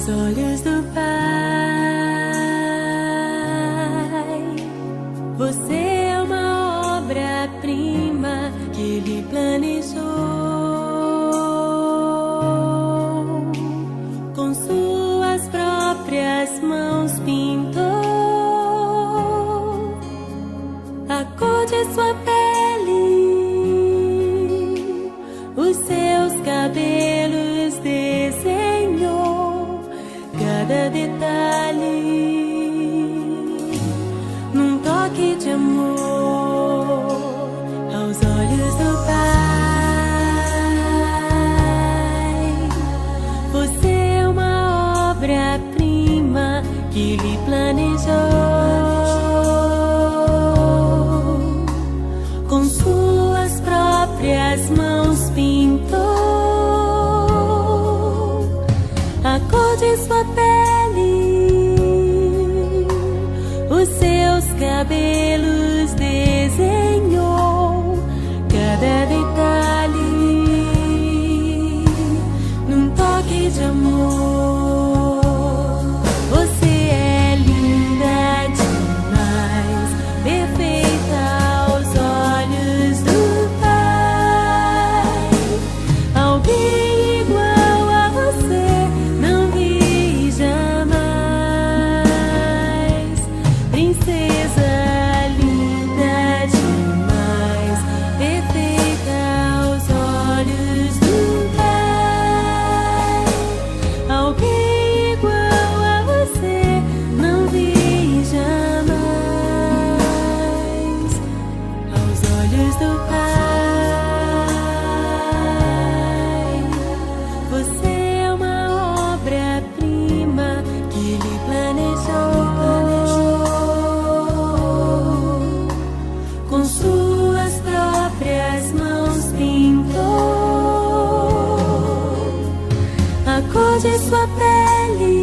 aos olhos do Pai. Você é uma obra-prima que Ele planejou. Com suas próprias mãos pintou a cor de sua pele, os seus cabelos desenhou, cada detalhe num toque de amor aos olhos do Pai. Você é uma obra-prima que Ele planejou. Com suas próprias mãos pintou a cor de sua pele, os seus cabelos desenhou, cada detalhe num toque de amor. Você é linda demais, perfeita aos olhos do Pai. Alguém igual a você não vi jamais. Princesa linda demais, perfeita aos olhos do Pai. Alguém igual a você não vi jamais. Aos olhos do Pai, você é uma obra-prima que Ele planejou. Com suas próprias mãos pintou a cor de sua pele,